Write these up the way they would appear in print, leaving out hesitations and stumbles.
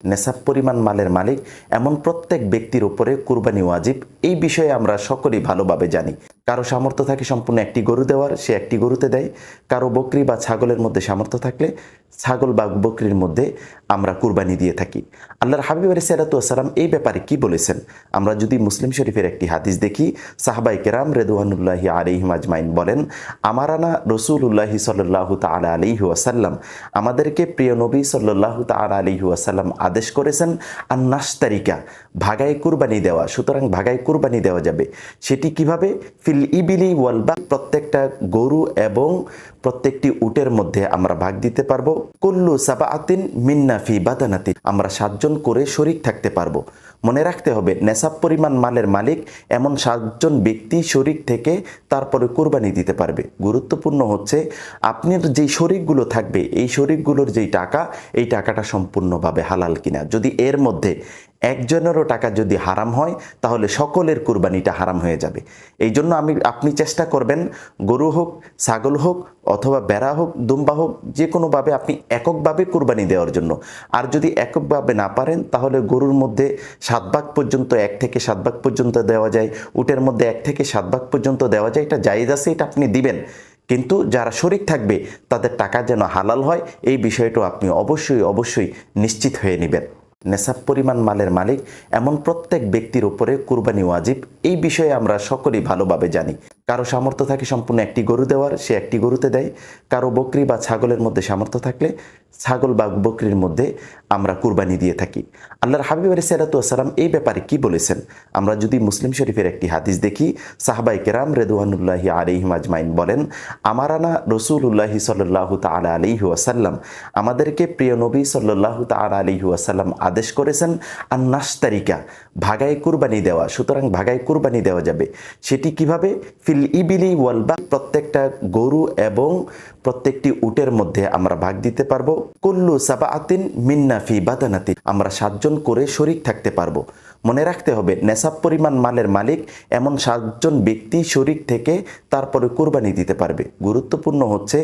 নেশাব পরিমাণ মালের মালিক এমন প্রত্যেক ব্যক্তির উপরে কুরবানি ওয়াজিব। এই বিষয়ে আমরা সকলেই ভালোভাবে জানি। কারো সামর্থ্য থাকে সম্পূর্ণ একটি গরু দেওয়ার, সে একটি গরুতে দেয়। কারো বকরি বা ছাগলের মধ্যে সামর্থ্য থাকলে ছাগল বা বকরির মধ্যে আমরা কুরবানি দিয়ে থাকি। আল্লাহর হাবিব আলাইহিস সালাতু ওয়াস সালাম এই ব্যাপারে কি বলেছেন? আমরা যদি মুসলিম শরীফের একটি হাদিস দেখি, সাহাবায়ে কেরাম রিদওয়ানুল্লাহি আলাইহিম আজমাইন বলেন, আমারানা রাসূলুল্লাহি সাল্লাল্লাহু তাআলা আলাইহি ওয়াসাল্লাম, আমাদেরকে প্রিয় নবী সাল্লাল্লাহু তাআলা আলাইহি ওয়াসাল্লাম আদেশ করেছেন আন নাশতারিকা, ভাগায় কুরবানি দেওয়া। সুতরাং ভাগায় কুরবানি দেওয়া যাবে। সেটি কিভাবে? ফিল ইবিলি ওয়াল বা, প্রত্যেকটা গরু এবং প্রত্যেকটি উটের মধ্যে আমরা ভাগ দিতে পারবো। কুল্লু সাবাআতিন মিন্না ফি বাদানাতি, আমরা 7 জন করে শরীক থাকতে পারবো। মনে রাখতে হবে, নেশাব পরিমাণ মালের মালিক এমন 7 জন ব্যক্তি শরীক থেকে তারপরে কুরবানি দিতে পারবে। গুরুত্বপূর্ণ হচ্ছে আপনার যেই শরীকগুলো থাকবে, এই শরীকগুলোর যেই টাকা, এই টাকাটা সম্পূর্ণভাবে হালাল কিনা। যদি এর মধ্যে একজনেরও টাকা যদি হারাম হয়, তাহলে সকলের কুরবানিটা হারাম হয়ে যাবে। এই জন্য আপনি চেষ্টা করবেন, গরু হোক, ছাগল হোক, অথবা বেড়া হোক, দুম্বা হোক, যে কোনোভাবে আপনি এককভাবে কুরবানি দেওয়ার জন্য। আর যদি এককভাবে না পারেন, তাহলে গরুর মধ্যে 7 ভাগ পর্যন্ত, 1 থেকে 7 ভাগ পর্যন্ত দেওয়া যায়। উটের মধ্যে 1 থেকে 7 ভাগ পর্যন্ত দেওয়া যায়। এটা জায়েজ আছে, এটা আপনি দিবেন। কিন্তু যারা শরীক থাকবে তাদের টাকা যেন হালাল হয়, এই বিষয়টা আপনি অবশ্যই নিশ্চিত হয়ে নেবেন। নেশাব পরিমাণ মালের মালিক এমন প্রত্যেক ব্যক্তির উপরে কুরবানি ওয়াজিব। এই বিষয়ে আমরা সকলেই ভালোভাবে জানি। কারো সামর্থ্য থাকে সম্পূর্ণ একটি গরু দেওয়ার, সে একটি গরুতে দেয়। কারো বকরি বা ছাগলের মধ্যে সামর্থ্য থাকলে ছাগল বা বকরির মধ্যে আমরা কুরবানি দিয়ে থাকি। আল্লাহর হাবিব আলাইহিস সালাতু ওয়াস সালাম এই ব্যাপারে কি বলেছেন? আমরা যদি মুসলিম শরীফের একটি হাদিস দেখি, সাহাবায়ে কেরাম রিদওয়ানুল্লাহি আলাইহিম আজমাইন বলেন, আমারানা রাসূলুল্লাহি সাল্লাল্লাহু তাআলা আলাইহি ওয়াসাল্লাম, আমাদেরকে প্রিয় নবী সাল্লাল্লাহু তাআলা আলাইহি ওয়াসাল্লাম আদেশ করেছেন আন নাশতারিকা, ভাগায় কুরবানি দেওয়া। সুতরাং ভাগায় কুরবানি দেওয়া যাবে। সেটি কিভাবে? ফিল ইবিলি ওয়াল বা, প্রত্যেকটা গরু এবং প্রত্যেকটি উটের মধ্যে আমরা ভাগ দিতে পারবো। কুল্লু সাবাআতিন মিন্না ফি বাদানাতি, আমরা 7 জন করে শরীক থাকতে পারবো। মনে রাখতে হবে, নেশাব পরিমাণ মালের মালিক এমন 7 জন ব্যক্তি শরীক থেকে তারপরে কুরবানি দিতে পারবে। গুরুত্বপূর্ণ হচ্ছে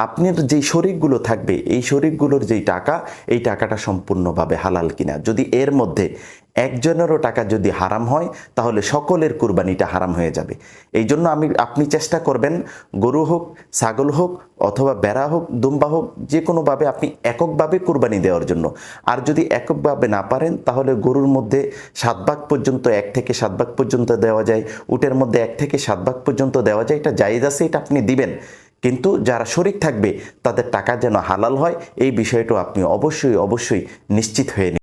আপনার যেই শরীকগুলো থাকবে, এই শরীকগুলোর যেই টাকা, এই টাকাটা সম্পূর্ণভাবে হালাল কিনা। যদি এর মধ্যে একজনেরও টাকা যদি হারাম হয়, তাহলে সকলের কুরবানিটা হারাম হয়ে যাবে। এই জন্য আপনি চেষ্টা করবেন, গরু হোক, ছাগল হোক, অথবা বেড়া হোক, দুম্বা হোক, যে কোনোভাবে আপনি এককভাবে কুরবানি দেওয়ার জন্য। আর যদি এককভাবে না পারেন, তাহলে গরুর মধ্যে 7 ভাগ পর্যন্ত, 1 থেকে 7 ভাগ পর্যন্ত দেওয়া যায়। উটের মধ্যে 1 থেকে 7 ভাগ পর্যন্ত দেওয়া যায়। এটা জায়েজ আছে, এটা আপনি দিবেন। কিন্তু যারা শরীক থাকবে তাদের টাকা যেন হালাল হয়, এই বিষয়টা আপনি অবশ্যই নিশ্চিত হয়ে নিন।